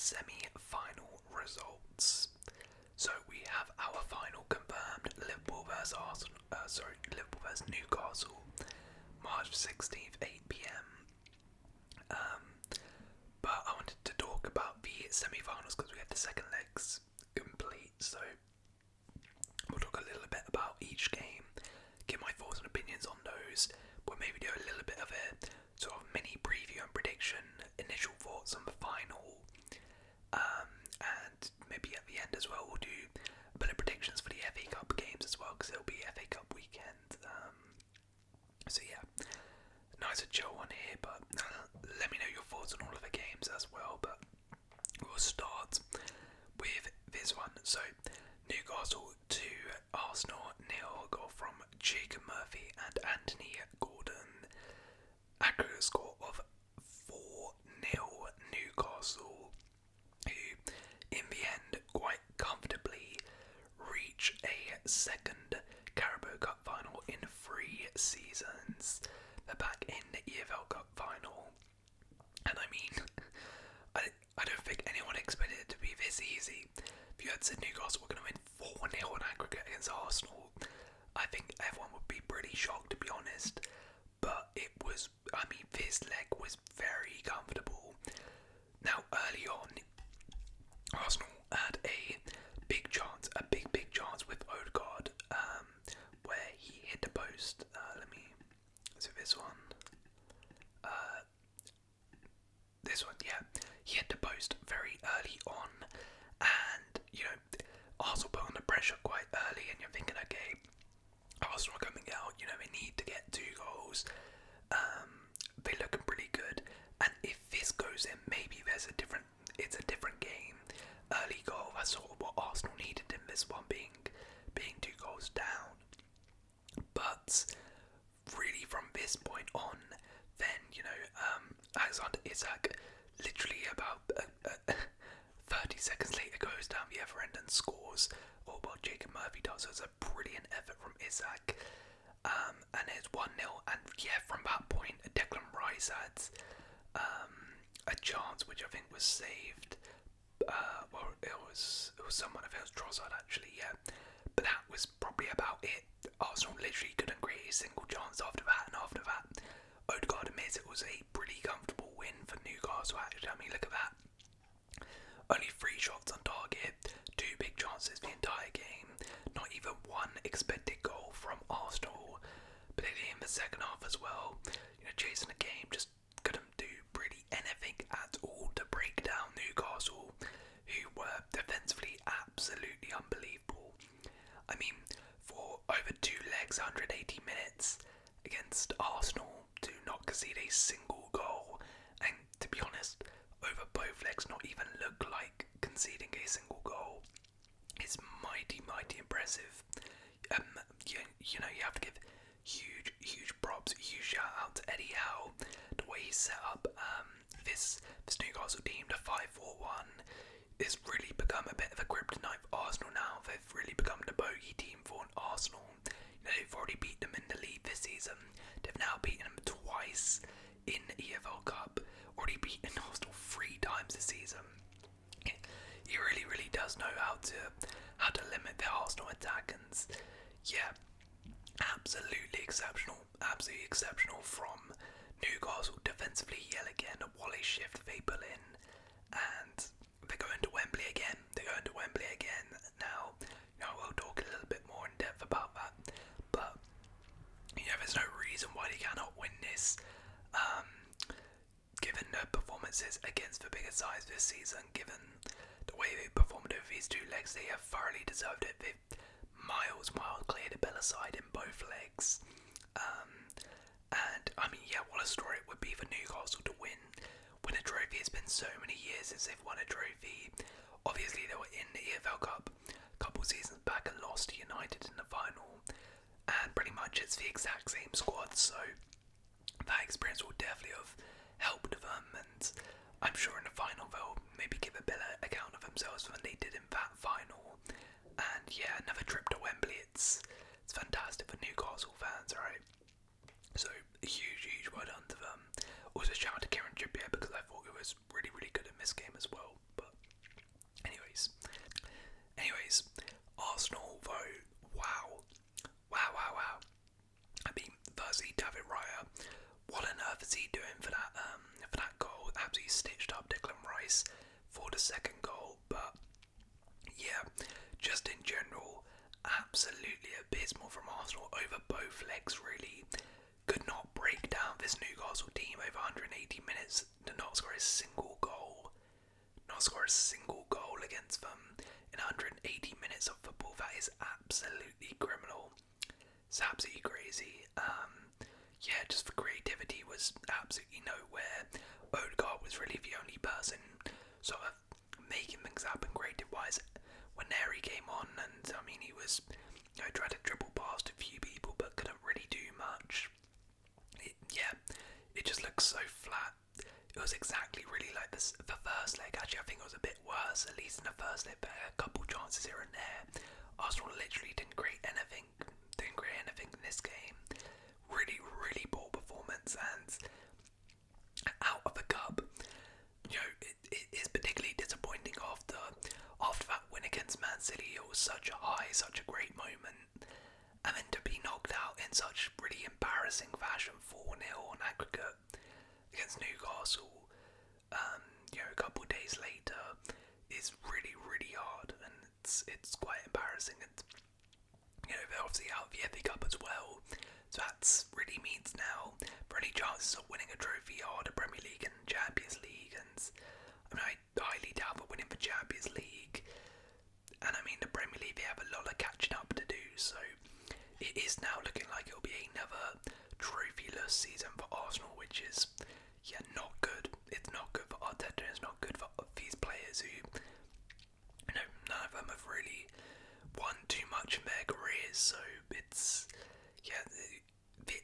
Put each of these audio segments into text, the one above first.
semi-final results. So we have our final confirmed: Liverpool versus Liverpool versus Newcastle, March 16th, 8 p.m. But I wanted to talk about the semi-finals because we had the second legs complete. So we'll talk a little bit about each game, give my thoughts and opinions on those. We'll maybe do a little bit of a sort of mini preview and prediction, initial thoughts on the final, and maybe at the end as well we'll do a bit of predictions for the FA Cup games as well, because it'll be FA Cup weekend. So yeah, nice and chill one here, but let me know your thoughts on all of the games as well. But we'll start with this one. So Newcastle 2, Arsenal 0, goal from Jacob Murphy and Anthony Gordon. Aggregate score of 4-0 Newcastle, who in the end quite comfortably reach a second Carabao Cup final in 3 seasons. They're back in the EFL Cup final, and I mean, I don't think anyone expected it to be this easy. If you had said Newcastle were going to win 4-0 in aggregate against Arsenal, I think everyone would be pretty shocked, to be honest. But it was, I mean, this leg was very comfortable. Now, early on, Arsenal had a big chance, big chance with Odegaard, where he hit the post. So this one. Yeah, he hit the post very early on, and Arsenal put on the pressure quite early, and you're thinking, okay, Arsenal are coming out, they need to get 2 goals. They're looking pretty good, and if this goes in, maybe it's a different game. Early goal, that's sort of what Arsenal needed in this one, being 2 goals down. But really, from this point on, then Alexander Isak, literally about 30 seconds later, goes down the other end and scores. Or well, Jacob Murphy does. So it's a brilliant effort from Isak, and it's 1-0. And yeah, from that point, Declan Rice had a chance which I think was saved. Well, it was someone, if it was Trossard actually, yeah. But that was probably about it. Arsenal literally couldn't create a single chance after that, and after that, Odegaard admits it was a pretty comfortable win for Newcastle. Actually, I mean, look at that. Only 3 shots on target, 2 big chances the entire game. Not even 1 expected goal from Arsenal. But in the second half as well, chasing the game, just couldn't do really anything at all to break down Newcastle, who were defensively absolutely unbelievable. I mean, for over 2 legs, 180 minutes against Arsenal, to not concede a single goal, and to be honest, over both legs not even look like conceding a single goal, is mighty impressive. You have to give huge props, huge shout out to Eddie Howe, the way he set up this Newcastle team to 5-4-1. It's really become a bit of a kryptonite for Arsenal now. They've really become the bogey team for Arsenal. They've already beat them in the league this season. They've now beaten them twice in the EFL Cup. Already beaten Arsenal 3 times this season. He really does know how to limit the Arsenal attack, and yeah, absolutely exceptional from Newcastle defensively. Yet again, a Wally shift they pull in, and they're going to Wembley again. Now, we'll talk a little bit more in depth about that, but there's no reason why they cannot win this. Given the performances against the bigger sides this season, given the way they performed over these 2 legs, they have thoroughly deserved it. They've miles cleared the Bella side in both legs. And I mean, yeah, what a story it would be for Newcastle to win a trophy. It's been so many years since they've won a trophy. Obviously, they were in the EFL Cup a couple seasons back and lost to United in the final, and pretty much it's the exact same squad. So that experience will definitely have helped them, and I'm sure in the final they'll maybe give a better account of themselves than they did in that final. And yeah, another trip to Wembley, it's fantastic for Newcastle fans, alright? So a huge well done to them. Also shout out to Kieran Trippier, because I thought he was really good in this game as well. But stitched up Declan Rice for the second goal. But yeah, just in general, absolutely abysmal from Arsenal over both legs, really. Could not break down this Newcastle team over 180 minutes to not score a single goal. Not score a single goal against them in 180 minutes of football. That is absolutely criminal. It's absolutely crazy. Yeah, just the creativity was absolutely nowhere. Odegaard was really the only person sort of making things happen creative-wise when Neri came on, and I mean he was, you know, tried to dribble past a few people but couldn't really do much. It just looks so flat. It was exactly really like the first leg. Actually, I think it was a bit worse, at least in the first leg, but a couple chances here and there. Arsenal literally didn't create anything in this game. Really, really poor performance, and out of the cup, you know, it is particularly disappointing after that win against Man City. It was such a high, such a great moment, and then to be knocked out in such really embarrassing fashion, 4-0 on aggregate against Newcastle, you know, a couple of days later, is really, really hard, and it's quite embarrassing. And you know, they're obviously out of the FA Cup as well, so that's really means now for any chances of winning a trophy are the Premier League and Champions League. And I mean, I highly doubt they're winning the Champions League, and I mean the Premier League, they have a lot of catching up to do. So it is now looking like it'll be another trophyless season for Arsenal, which is not good. It's not good for Arteta. It's not good for these players who, you know, none of them have really won too much in their careers. So it's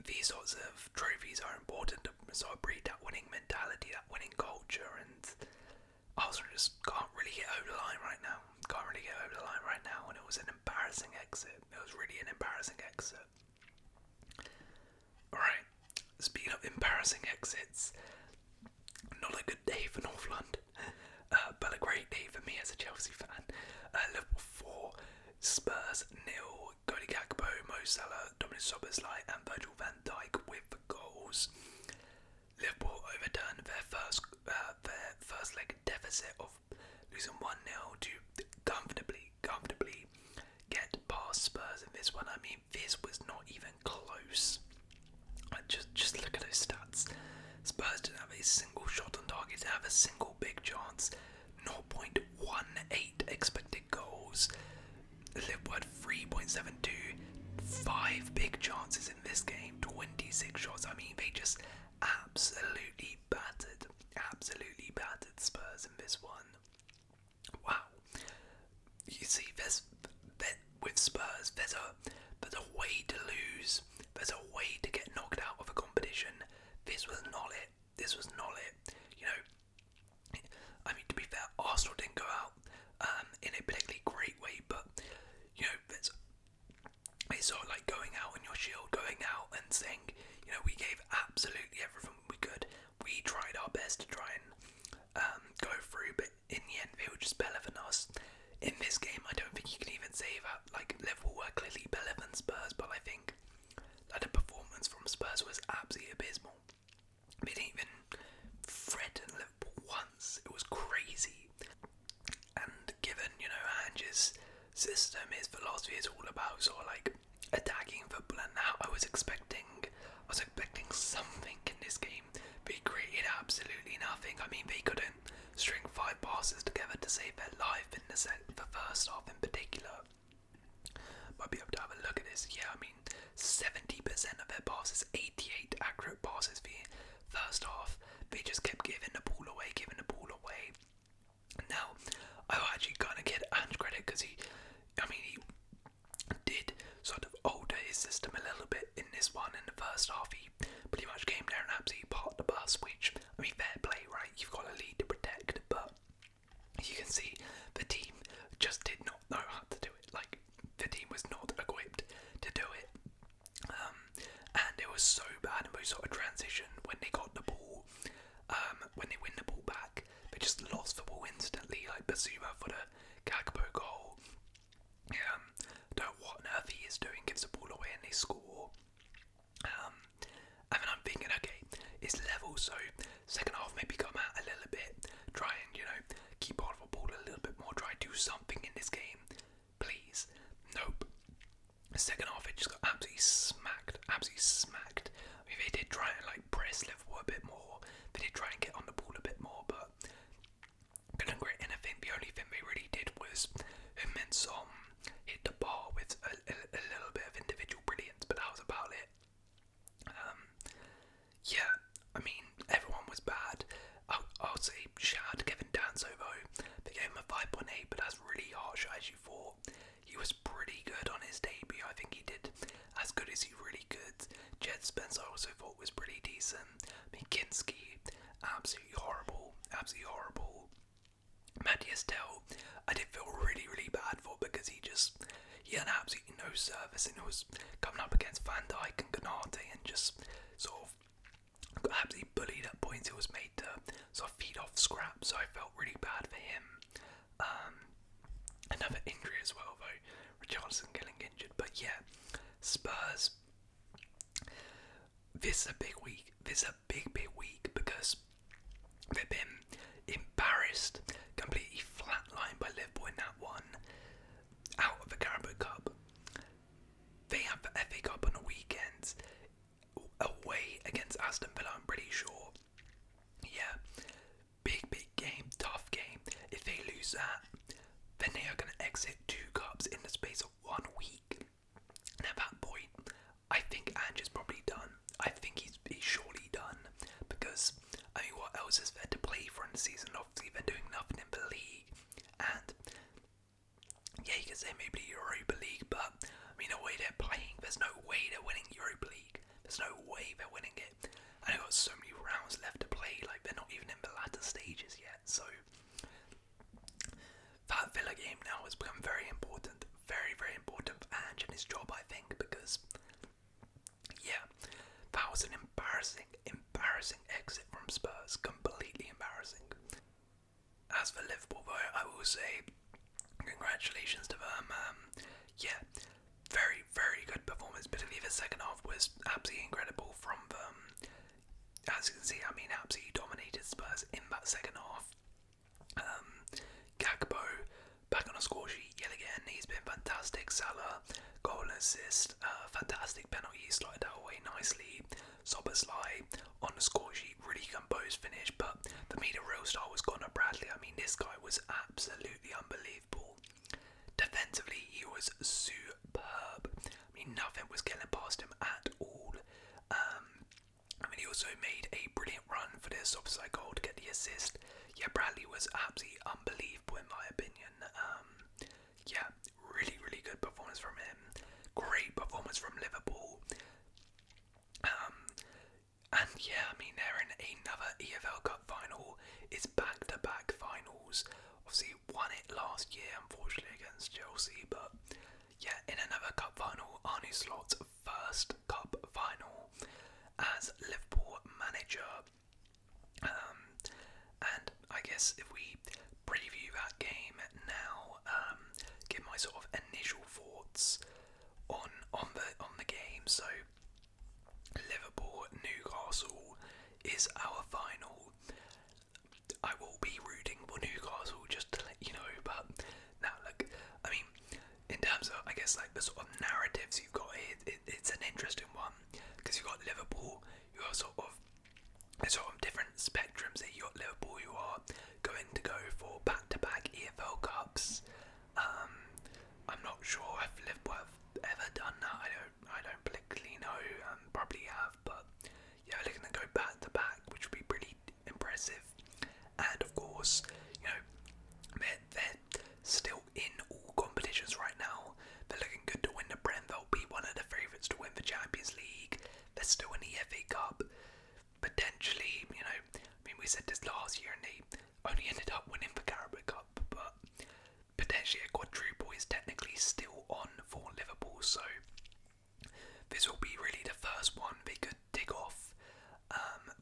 these sorts of trophies are important to sort of breed that winning mentality, that winning culture, and Arsenal just can't really get over the line right now. And it was an embarrassing exit. It was really an embarrassing exit. Alright, speaking of embarrassing exits, not a good day for North London, but a great day for me as a Chelsea fan. Liverpool 4, Spurs 0, Cody Gakpo, Mo Salah, Dominic Szoboszlai and Virgil van Dijk with the goals. Liverpool overturned their first leg deficit of losing 1-0 to comfortably get past Spurs in this one. I mean, this was not even close. Just look at those stats. Spurs didn't have a single shot on target, didn't have a single big chance, 0.18 expected goals. Liverpool had 3.72, 5 big chances in this game, 26 shots. I mean, they just absolutely battered Spurs in this one. Wow. You see, with Spurs, there's a way to lose. There's a way to get knocked out of a competition. This was not it. You know, I mean, to be fair, Arsenal didn't go out in a particularly great way, but you know, it's sort of like going out on your shield, going out and saying, you know, we gave absolutely everything we could. We tried our best to try and go through, but in the end, they were just better than us. In this game, I don't think you can even say that. Like, Liverpool were clearly better than Spurs, but I think that the performance from Spurs was absolutely abysmal. They didn't even threaten Liverpool once. It was crazy. And given, you know, Ange's system, his philosophy is all about sort of like attacking football, and now I was expecting something in this game. They created absolutely nothing. I mean, they couldn't string 5 passes together to save their life in the first half in particular. Might be able to have a look at this. Yeah, I mean, 70% of their passes, 88 accurate passes for the first half. They just kept giving the ball away. Now, I will actually kind of get Ange credit because he did sort of alter his system a little bit in this one. In the first half, he pretty much came there and absolutely parked the bus, which, I mean, fair play, right? You've got a lead to protect, but you can see the team just did not know how to do it. Like, the team was not equipped to do it. And it was so bad in most sort of transition when they got the ball, when they win the ball back, they just lost the ball instantly. Like Basuma for the Gakpo goal. Don't know what on earth he is doing, gives the ball away and they score. And then I'm thinking, okay, it's level, so second half maybe come out a little bit something in this game, please. Nope. The second half, it just got absolutely smacked. Absolutely smacked. I mean, they did try and like press Liverpool a bit more. They did try and get on the ball a bit more, but couldn't create anything. The only thing they really did was Min-Son hit the bar with a little bit of individual brilliance, but that was about it. Yeah, I mean, everyone was bad. I'll say shout out to Kevin Dansovo. They gave him a 5.8, but that's really harsh, as you thought. He was pretty good on his debut. I think he did as good as he really could. Jed Spence I also thought was pretty decent. Kinski, absolutely horrible. Absolutely horrible. Matthias Tell, I did feel really, really bad for because he had absolutely no service and it was coming up against Van Dijk and Konate and just sort of got absolutely bullied at points. It was made to sort of feed off scrap, so I felt really bad for him. Another injury as well though, Richarlison getting injured, but yeah, Spurs, this is a big week. This is a big week because they've been embarrassed, completely flatlined by Liverpool in that one, out of the Carabao Cup. They have the FA Cup on the weekend, away against Aston Villa, I'm pretty sure. Yeah, big game, tough game. If they lose that, then they are going to exit 2 cups in the space of 1 week. And at that point, I think Ange is probably done. I think he's surely done, because I mean, what else is there to play for in the season? Obviously, they're doing nothing in the league, and yeah, you can say maybe Europa League, but I mean, the way they're playing, there's no way they're winning Europa League. There's no way they're winning it. And they've got so many rounds left to play, like they're not even in the latter stages yet. So that Villa game now has become very important, very important for Ange and his job, I think, because yeah, that was an embarrassing exit from Spurs, completely embarrassing. As for Liverpool, though, I will say congratulations to them. Yeah, very good performance. Particularly the second half was absolutely incredible from them. As you can see, I mean, absolutely dominated Spurs in that second half. Gakpo back on a score sheet yet again. He's been fantastic. Salah, goal and assist, fantastic penalty, slotted that away nicely. Soboslai on the score sheet, really composed finish. But for me, the real star was Conor Bradley. I mean, this guy was absolutely unbelievable. Defensively, he was superb. I mean, nothing was getting past him at all. I mean, he also made a brilliant run for this offside goal to get the assist. Yeah, Bradley was absolutely unbelievable in my opinion. Yeah, really good performance from him. Great performance from Liverpool. And yeah, I mean, they're in another EFL Cup final. It's back-to-back finals. Obviously, won it last year, unfortunately, against Chelsea. But yeah, in another cup final, Arne Slot's first cup final as Liverpool manager. And I guess if we preview that game now, give my sort of initial thoughts on the game. So Liverpool Newcastle is our final. I will be rooting for Newcastle, just to let you know, but now look, I mean, in terms of, I guess, like the sort of narratives you've got here, it's an interesting one, because you've got Liverpool, you got sort of different spectrums here. You got Liverpool who are going to go for back-to-back EFL Cups. I'm not sure if Liverpool have ever done that. I don't particularly know. Probably have, but yeah, they're going to go back-to-back, which would be pretty impressive. And of course, you know, they're still in all competitions right now. They're looking good to win the Prem. They'll be one of the favourites to win the Champions League. They're still in the FA Cup. Potentially, you know, I mean, we said this last year and they only ended up winning the Carabao Cup, but potentially a quadruple is technically still on for Liverpool, so this will be really the first one they could tick off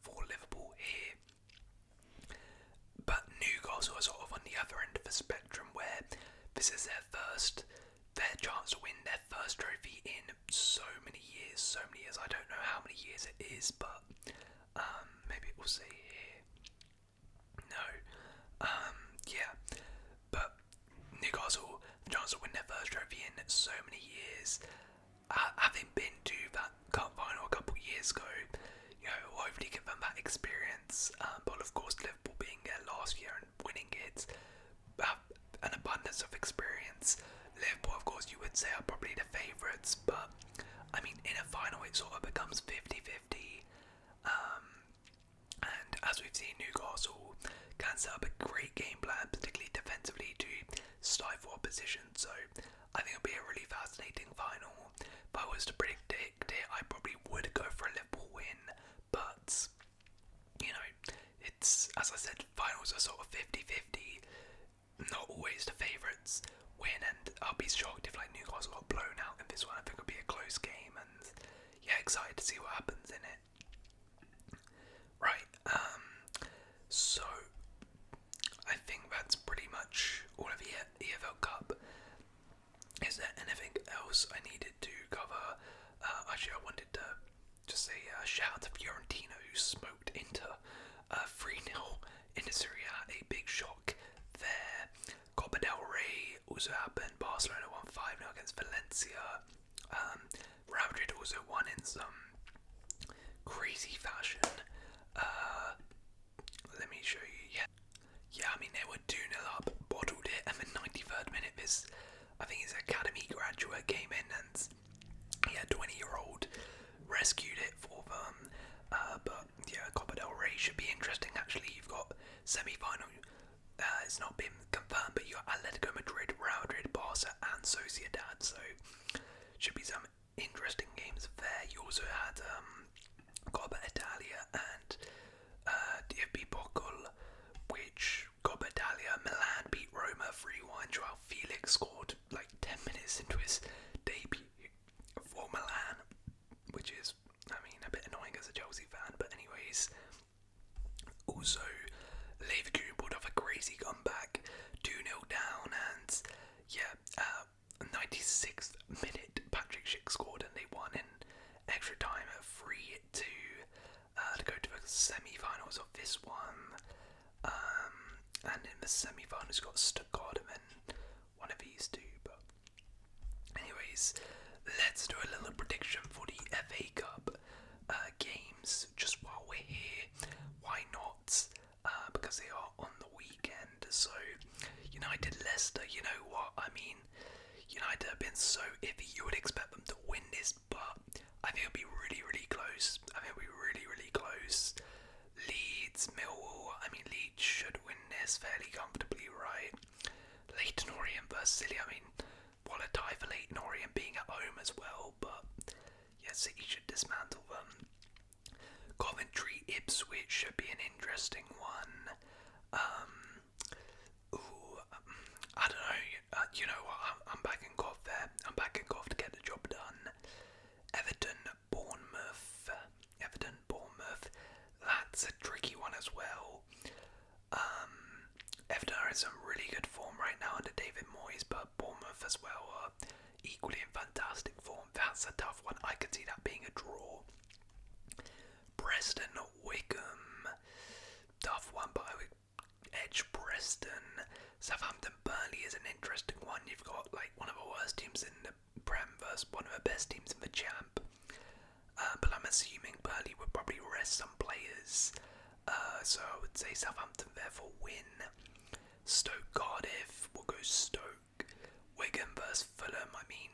for Liverpool here. But Newcastle are sort of on the other end of the spectrum, where this is their chance to win their first trophy in so many years. I don't know how many years it is, but maybe it will say here. No. Yeah. But I'd say are probably the favourites, but I mean, in a final it sort of becomes 50-50. And as we've seen, Newcastle can set up a great game plan, particularly defensively, to stifle opposition. So I think it'll be a really fascinating final. If I was to predict it, I probably would go for a Liverpool win, but you know, it's, as I said, finals are sort of 50-50. Not always the favourites win, and I'll be shocked if like Newcastle got blown out in this one. I think it'll be a close game, and yeah, excited to see what happens in it. Right, so I think that's pretty much all of the EFL Cup. Is there anything else I needed to cover? Actually, I wanted to just say a shout out to Fiorentina, who smoked Inter 3-0 in the Serie A. A big shock there. Copa del Rey also happened. Barcelona won 5-0 against Valencia. Real Madrid also won in some crazy fashion. Let me show you. Yeah, I mean, they were 2-0 up, bottled it, and the 93rd minute, this, I think his academy graduate came in, and he had 20-year-old rescued it for them. But yeah, Copa del Rey should be interesting. Actually, you've got semi-final. It's not been confirmed, but you got Atletico Madrid, Real Madrid, Barca, and Sociedad. So should be some interesting games there. You also had Coppa Italia and DFB Pokal, which Coppa Italia, Milan beat Roma 3-1. Joao Felix scored like 10 minutes into his debut for Milan, which is, I mean, a bit annoying as a Chelsea fan, but anyways. Also, Leverkusen pulled off a crazy comeback, 2-0 down, and yeah, 96th minute, Patrick Schick scored and they won in extra time at 3-2 to go to the semi-finals of this one. And in the semi-finals, got Stuttgart and then one of these two. But anyways, let's do a little prediction for the FA Cup games just while we're here. Why not? Because they are on the weekend. So United Leicester, you know what? I mean, United have been so iffy. You would expect them to win this, but I think it'll be really, really close. I think it'll be really, really close. Leeds, Millwall. I mean, Leeds should win this fairly comfortably, right? Leyton Orient versus City. I mean, what a tie for Leyton Orient being at home as well. But yeah, City should dismantle them. Coventry, Ipswich should be an interesting one. I don't know. You know what? I'm backing Cov there. I'm backing Cov to get the job done. Everton, Bournemouth. That's a tricky one as well. Everton are in some really good form right now under David Moyes, but Bournemouth as well are equally in fantastic form. That's a tough one. I could see that being a draw. Preston, Wigan, tough one, but I would edge Preston. Southampton, Burnley is an interesting one. You've got like one of the worst teams in the Prem versus one of the best teams in the Champ. But I'm assuming Burnley would probably rest some players. So I would say Southampton therefore win. Stoke, Cardiff, we'll go Stoke. Wigan versus Fulham. I mean,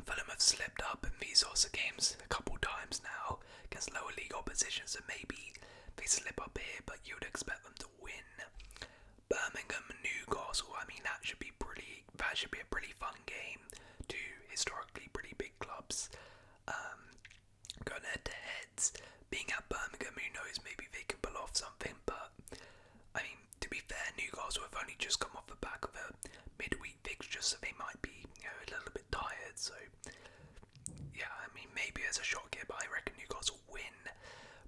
Fulham have slipped up in these sorts of games a couple times now against lower league opposition, so maybe they slip up here, but you would expect them to win. Birmingham, Newcastle. I mean, that should be a pretty fun game. Two historically pretty big clubs going head to heads. Being at Birmingham, who knows, maybe they can pull off something, but I mean, to be fair, Newcastle have only just come off the back of a midweek fixture, so they might be, a little bit tired. So yeah, I mean, maybe there's a shock here, but I reckon Newcastle win.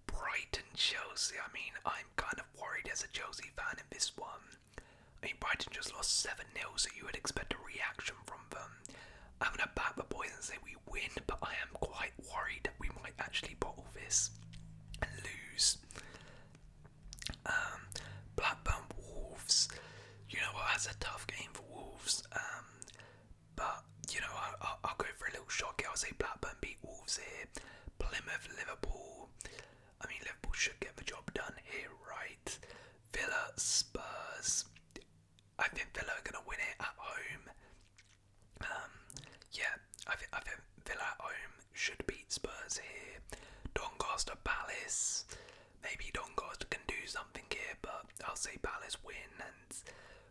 Brighton, Chelsea. I mean, I'm kind of worried as a Chelsea fan in this one. I mean, Brighton just lost 7-0, so you would expect a reaction from them. I'm going to back the boys and say we win, but I am quite worried that we might actually bottle this and lose. Blackburn, Wolves. You know what, that's a tough game for Wolves. But, I'll go for a little shock here. I'll say Blackburn beat Wolves here. Plymouth, Liverpool. I mean, Liverpool should get the job done here, right? Villa, Spurs. I think Villa are going to win it at home. Villa at home should beat Spurs here. Doncaster Palace, maybe Doncaster can do something here, but I'll say Palace win. And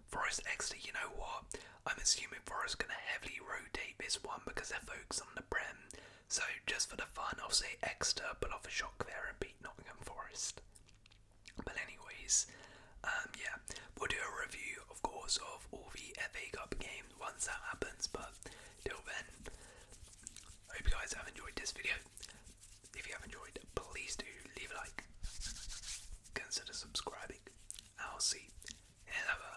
Forest Exeter, you know what? I'm assuming Forest going to heavily rotate this one because they're focused on the Prem. So just for the fun, I'll say Exeter pull off a shock there and beat Nottingham Forest. But anyways, yeah, we'll do a review, of course, of all the FA Cup games once that happens. But till then, I hope you guys have enjoyed this video. If you have enjoyed, please do leave a like, consider subscribing. I'll see you in another